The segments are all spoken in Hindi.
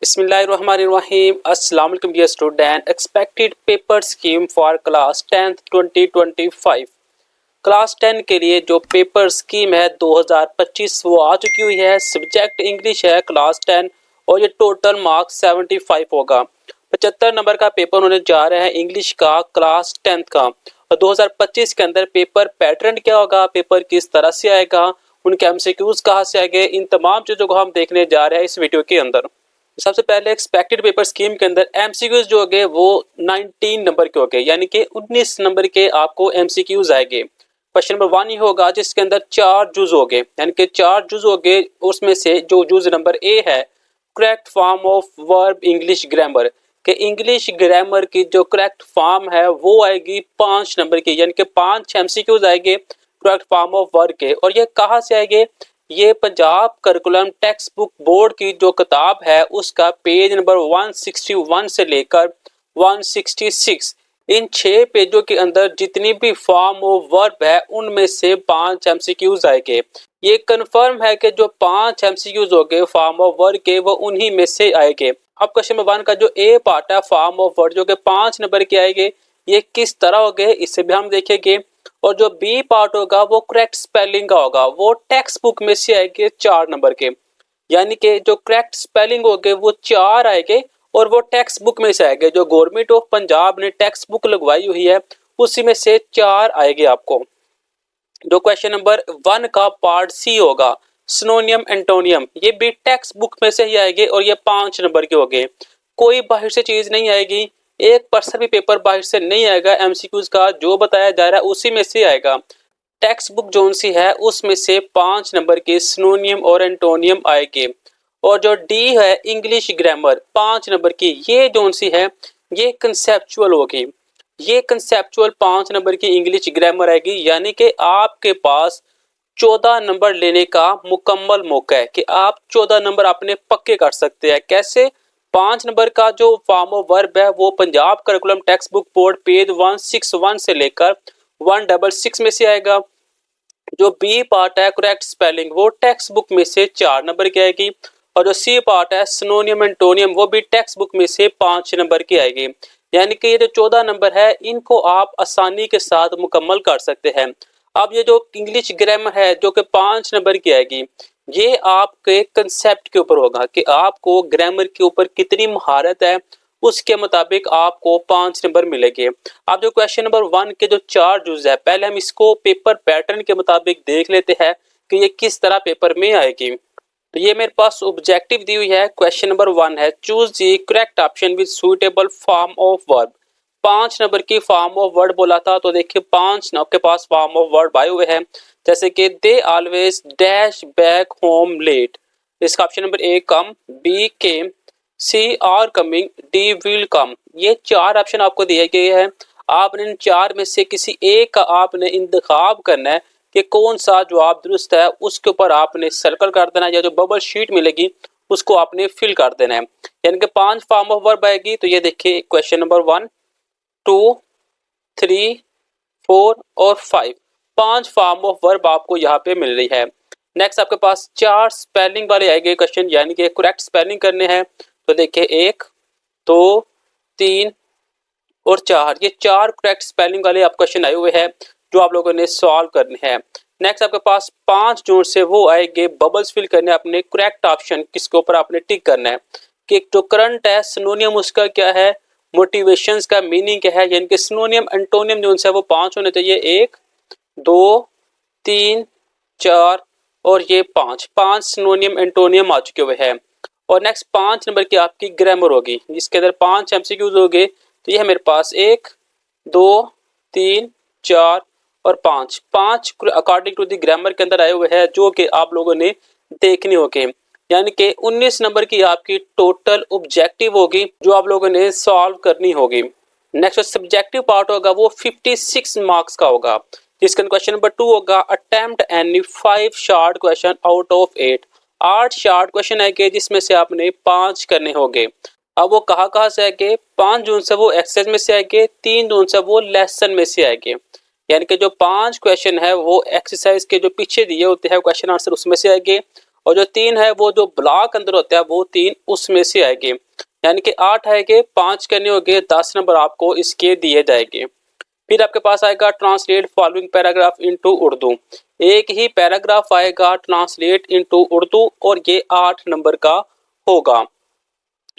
बिस्मिल्लाहिर्रहमानिर्रहीम। अस्सलाम वालेकुम dear student. Expected paper scheme for class 10th 2025। Class 10 के लिए जो पेपर स्कीम है 2025 वो आ चुकी हुई है। सब्जेक्ट इंग्लिश है क्लास 10 और ये टोटल मार्क्स 75 होगा। 75 नंबर का पेपर होने जा रहा है इंग्लिश का क्लास 10th का। और 2025 के अंदर पेपर पैटर्न क्या होगा, पेपर किस तरह से आएगा, उनके एमसीक्यूज कहाँ से आएंगे, इन तमाम चीज़ों को हम देखने जा रहे हैं इस वीडियो के अंदर। सबसे पहले एक्सपेक्टेड पेपर स्कीम के अंदर एमसीक्यूज जो होंगे वो 19 नंबर के होंगे, यानी कि 19 नंबर के आपको एमसीक्यूज आएंगे। क्वेश्चन नंबर 1 ही होगा जिसके अंदर 4 जुज होंगे, यानी कि 4 जुज होंगे। उसमें से जो जुज नंबर ए है, correct form of verb English grammar, के इंग्लिश ग्रामर की जो करेक्ट फॉर्म है वो आएगी 5 नंबर की, यानी कि 5 एमसीक्यूज आएंगे करेक्ट फॉर्म ऑफ वर्ब के। और ये कहाँ से आएंगे, ये Punjab curriculum text book board की जो किताब है उसका पेज नंबर 161 से लेकर 166, इन 6 पेजों के अंदर जितनी भी फॉर्म ऑफ वर्ब है उनमें से 5 एमसीक्यूज आएंगे। ये कंफर्म है कि जो 5 एमसीक्यूज होंगे फॉर्म ऑफ वर्ब के वो उन्हीं में से आएंगे। अब क्वेश्चन नंबर 1 का जो ए पार्ट है फॉर्म ऑफ वर्ब जो कि 5 नंबर के आएंगे, ये किस तरह होंगे इसे भी हम देखेंगे। और जो बी पार्ट होगा वो करेक्ट स्पेलिंग का होगा, वो टेक्स्ट बुक में से आएंगे 4 नंबर के, यानी कि जो करेक्ट स्पेलिंग होंगे वो 4 आएंगे और वो टेक्स्ट बुक में से आएंगे। जो गवर्नमेंट ऑफ पंजाब ने टेक्स्ट बुक लगवाई हुई है उसी में से 4 आएंगे आपको। जो क्वेश्चन नंबर 1 का पार्ट सी होगा सिनोनियम एंटोनियम, ये भी टेक्स्ट बुक में से ही आएंगे और ये 5 नंबर के होंगे। कोई बाहर से चीज नहीं आएगी, 1% भी पेपर बाहर से नहीं आएगा। एमसीक्यूज का जो बताया जा रहा है उसी में से आएगा। टेक्स्ट बुक जोन सी है उसमें से 5 नंबर के सिनोनियम और एंटोनियम आएंगे। और जो डी है इंग्लिश ग्रामर 5 नंबर की, ये जोन सी है ये कंसेप्चुअल होगी। ये कंसेप्चुअल 5 नंबर की इंग्लिश ग्रामर आएगी, यानी कि आपके पास 14 नंबर लेने का मुकम्मल मौका है कि आप 14 नंबर अपने पक्के कर सकते हैं। कैसे, 5 नंबर का जो फॉर्म ऑफ वर्ब है वो Punjab curriculum text book board page 161 से लेकर 166 में से आएगा। जो बी पार्ट है करेक्ट स्पेलिंग वो टेक्स्ट बुक में से 4 नंबर की आएगी। और जो सी पार्ट है सिनोनियम एंटोनियम वो भी टेक्स्ट बुक में से 5 नंबर की आएगी। यानी कि ये जो 14 नंबर है इनको आप आसानी के साथ मुकम्मल कर सकते हैं। अब ये जो इंग्लिश ग्रामर है जो कि 5 नंबर की आएगी, ये आपके कंसेप्ट के ऊपर होगा कि आपको ग्रामर के ऊपर कितनी महारत है, उसके मुताबिक आपको 5 नंबर मिलेंगे। अब जो क्वेश्चन नंबर 1 के जो 4 जुज है, पहले हम इसको पेपर पैटर्न के मुताबिक देख लेते हैं कि ये किस तरह पेपर में आएगी। तो ये मेरे पास ऑब्जेक्टिव दी हुई है। क्वेश्चन नंबर 1 है choose the correct option with suitable form of verb. 5 number की फॉर्म ऑफ वर्ड बोला था, तो देखिए 5 आपके पास फॉर्म ऑफ वर्ड आए हुए हैं, जैसे कि they always dash back home late, इसका option number A come, B came, C are coming, D will come. ये 4 ऑप्शन आपको दिए गए हैं। आपने इन 4 में से किसी एक का आपने इंतखाब करना है कि कौन सा जवाब दुरुस्त है, उसके ऊपर आपने सर्कल कर देना है या जो बबल शीट मिलेगी उसको आपने फिल कर देना है। यानी कि 5 फॉर्म ऑफ वर्ब आएगी। तो ये देखिए क्वेश्चन नंबर 1, 2, 3, 4 और 5, 5 फॉर्म ऑफ वर्ब आपको यहाँ पे मिल रही है। नेक्स्ट आपके पास 4 स्पेलिंग वाले आएंगे क्वेश्चन, यानी कि करेक्ट स्पेलिंग करने हैं। तो देखिए 1, 2, 3 और 4, ये 4 करेक्ट स्पेलिंग वाले आप क्वेश्चन आए हुए हैं जो आप लोगों ने सॉल्व करने हैं। नेक्स्ट आपके पास 5 जोन से वो आएंगे बबल्स फिल करने, अपने करेक्ट ऑप्शन किसके ऊपर आपने टिक करना है कि जो करंट है सिनोनियम उसका क्या है, मोटिवेशंस का मीनिंग क्या है। यानी कि सिनोनियम एंटोनियम जो है वो 5 होने चाहिए, 1, 2, 3, 4 और ये 5 सिनोनियम एंटोनियम आ चुके हुए हैं। और नेक्स्ट 5 नंबर की आपकी ग्रामर होगी जिसके अंदर 5 एमसीक्यूज होंगे। तो ये है मेरे पास 1, 2, 3, 4 और 5 अकॉर्डिंग टू द ग्रामर के अंदर आए हुए हैं जो कि आप लोगों ने देखनी होगी। यानी कि 19 नंबर की आपकी टोटल ऑब्जेक्टिव होगी जो आप लोगों ने सॉल्व करनी होगी। नेक्स्ट सब्जेक्टिव पार्ट होगा वो 56 मार्क्स का होगा, जिसका क्वेश्चन नंबर 2 होगा attempt any 5 short question out of 8। 8 short question आएंगे जिसमें से आपने 5 करने होंगे। अब वो कहाँ से आएंगे, 5 जून से वो एक्सरसाइज में से आएंगे, 3 जून से वो लेसन में से आएंगे। यानी कि जो 5 क्वेश्चन है वो एक्सरसाइज के जो पीछे दिए होते हैं क्वेश्चन आंसर उसमें से आएंगे और जो 3 है वो जो ब्लॉक अंदर होता है वो 3 उसमें से आएंगे, यानी कि 8 आएंगे, 5 करने होंगे, 10 नंबर आपको इसके दिए जाएंगे। फिर आपके पास आएगा translate following paragraph into Urdu. एक ही पैराग्राफ आएगा ट्रांसलेट इनटू उर्दू और ये 8 नंबर का होगा।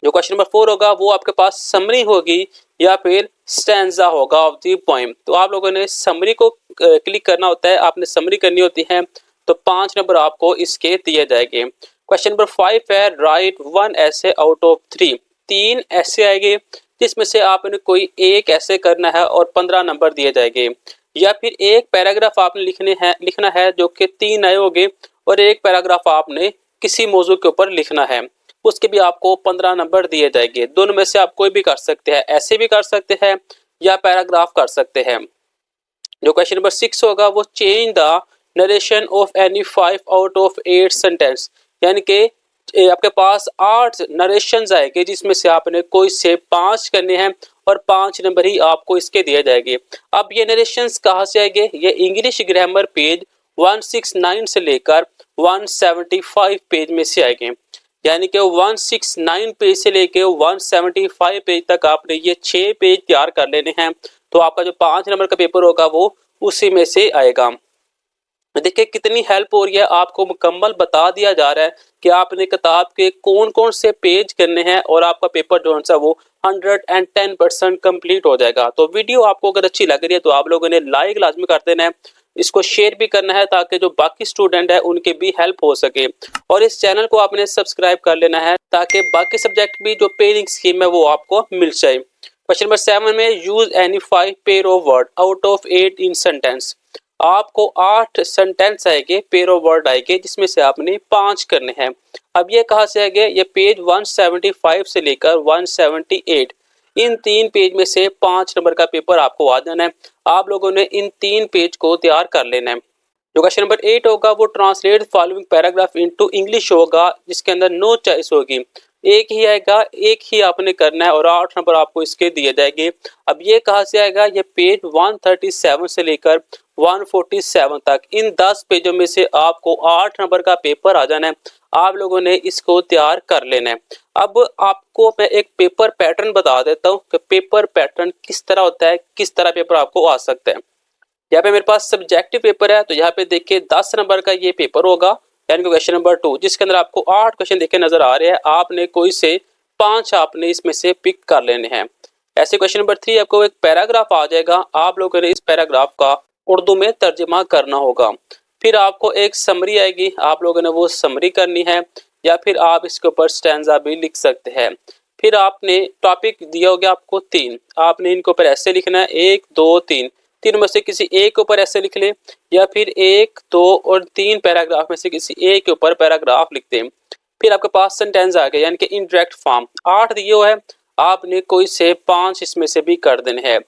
जो क्वेश्चन नंबर 4 होगा वो आपके पास समरी होगी या फिर स्टैंजा होगा ऑफ द पोएम। तो आप लोगों ने समरी को क्लिक करना होता है, आपने समरी करनी होती है, तो 5 नंबर आपको इसके दिए जाएंगे। क्वेश्चन नंबर 5 है राइट 1 ऐसे आउट ऑफ 3। 3 ऐसे आएंगे जिसमें से आपने कोई एक ऐसे करना है और 15 नंबर दिए जाएंगे, या फिर एक पैराग्राफ आपने लिखना है जो कि 3 आए होंगे और एक पैराग्राफ आपने किसी मौजू के ऊपर लिखना है, उसके भी आपको 15 नंबर दिए जाएंगे। दोनों में से आप कोई भी कर सकते हैं, ऐसे भी कर सकते हैं या पैराग्राफ कर सकते हैं। जो क्वेश्चन नंबर 6 होगा वो change the narration of any 5 out of 8 sentence, यानी कि आपके पास 8 नरेशंस आएंगे जिसमें से आपने कोई से 5 करने हैं और 5 नंबर ही आपको इसके दिए जाएंगे। अब ये नरेशंस कहाँ से आएंगे? ये इंग्लिश ग्रामर पेज 169 से लेकर 175 पेज में से आएंगे, यानी कि 169 पेज से लेके 175 पेज तक आपने ये 6 पेज तैयार कर लेने हैं, तो आपका जो 5 नंबर का पेपर होगा वो उसी में से आएगा। देखिए कितनी हेल्प हो रही है, आपको मुकम्मल बता दिया जा रहा है कि आपने किताब के कौन कौन से पेज करने हैं और आपका पेपर जो है वो 110% कंप्लीट हो जाएगा। तो वीडियो आपको अगर अच्छी लग रही है तो आप लोगों ने लाइक लाजमी कर देना है, इसको शेयर भी करना है ताकि जो बाकी स्टूडेंट है उनके भी हेल्प हो सके, और इस चैनल को आपने सब्सक्राइब कर लेना है ताकि बाकी सब्जेक्ट भी जो पेयरिंग स्कीम है वो आपको मिल जाए। क्वेश्चन नंबर 7 में use any 5 pair of word out of 8 in sentence. आपको 8 सेंटेंस आएंगे, पेयर ऑफ वर्ड आएंगे जिसमें से आपने 5 करने हैं। अब ये कहाँ से आएंगे? ये पेज 175 से लेकर 178, इन 3 पेज में से 5 नंबर का पेपर आपको आ जाना है। आप लोगों ने इन 3 पेज को तैयार कर लेना है। जो क्वेश्चन नंबर 8 होगा वो translate following paragraph into English होगा, जिसके अंदर नो चॉइस होगी, एक ही आएगा, एक ही आपने करना है और 8 नंबर आपको इसके दिए जाएंगे। अब ये कहाँ से आएगा? ये पेज 137 से लेकर 147 तक, इन 10 पेजों में से आपको 8 नंबर का पेपर आ जाना है। आप लोगों ने इसको तैयार कर लेना है। अब आपको मैं एक पेपर पैटर्न बता देता हूँ कि पेपर पैटर्न किस तरह होता है, किस तरह पेपर आपको आ सकता है। यहाँ पे मेरे पास सब्जेक्टिव पेपर है, तो यहाँ पे देखिए 10 नंबर का ये पेपर होगा, यानी कि क्वेश्चन नंबर 2, जिसके अंदर आपको 8 क्वेश्चन देखे नजर आ रहे हैं। आपने कोई से 5 आपने इसमें से पिक कर लेने हैं। ऐसे क्वेश्चन नंबर 3 आपको एक पैराग्राफ आ जाएगा, आप लोगों ने इस पैराग्राफ का उर्दू में तर्जमा करना होगा। फिर आपको एक समरी आएगी, आप लोगों ने वो समरी करनी है, या फिर आप इसके ऊपर स्टैंजा भी लिख सकते हैं। फिर आपने टॉपिक दिया होगा आपको 3, आपने इनके ऊपर ऐसे लिखना है 1 2 3, तीन में से किसी एक के ऊपर ऐसे लिख ले, या फिर 1 2 और 3 पैराग्राफ में से किसी एक के ऊपर पैराग्राफ लिखते हैं। फिर आपके पास सेंटेंस आ गया, यानी कि इनडायरेक्ट फॉर्म 8 दिए हुए है, आपने कोई से 5 इसमें से भी कर देने हैं।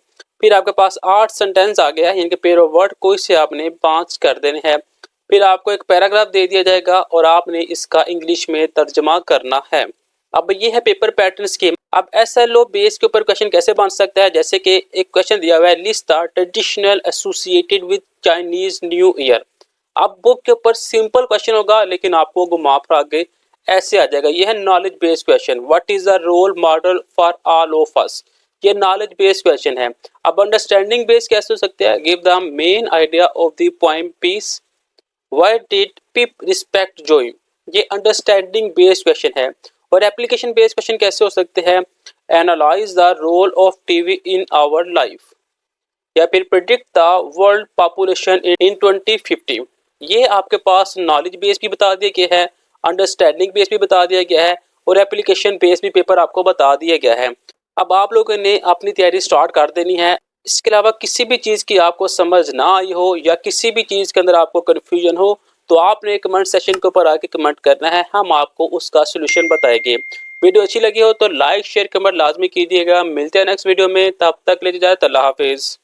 फिर आपके पास 8 सेंटेंस आ गया, यानी कि पेयर ऑफ वर्ड, कोई से आपने 5 कर देने हैं। फिर आपको एक पैराग्राफ दे दिया जाएगा और आपने इसका इंग्लिश में तर्जमा करना है। अब ये है पेपर पैटर्न स्कीम। अब SLO बेस के ऊपर क्वेश्चन कैसे बन सकता है? जैसे कि एक क्वेश्चन दिया हुआ है, list the traditional associated with Chinese new year. अब बुक के ऊपर सिंपल क्वेश्चन होगा, लेकिन आपको घुमा फिरा के ऐसे आ जाएगा। ये है knowledge based question, what is the role model for all of us. ये नॉलेज बेस्ड क्वेश्चन है। अब अंडरस्टैंडिंग बेस्ड कैसे हो सकते हैं? Give the main idea of the poem peace, why did Pip respect Joy. ये अंडरस्टैंडिंग बेस्ड क्वेश्चन है। और एप्लीकेशन बेस्ड क्वेश्चन कैसे हो सकते हैं? Analyse the role of TV in our life, या फिर predict the world population in 2050। ये आपके पास नॉलेज बेस भी बता दिया गया है, अंडरस्टैंडिंग बेस भी बता दिया गया है, और एप्लीकेशन बेस भी पेपर आपको बता दिया गया है। अब आप लोगों ने अपनी तैयारी स्टार्ट कर देनी है। इसके अलावा किसी भी चीज़ की आपको समझ ना आई हो या किसी भी चीज़ के अंदर आपको कन्फ्यूजन हो, तो आपने कमेंट सेशन के ऊपर आके कमेंट करना है, हम आपको उसका सोल्यूशन बताएंगे। वीडियो अच्छी लगी हो तो लाइक शेयर कमेंट लाजमी कीजिएगा। मिलते हैं नेक्स्ट वीडियो में, तब तक ले जाए, अल्लाह हाफिज़।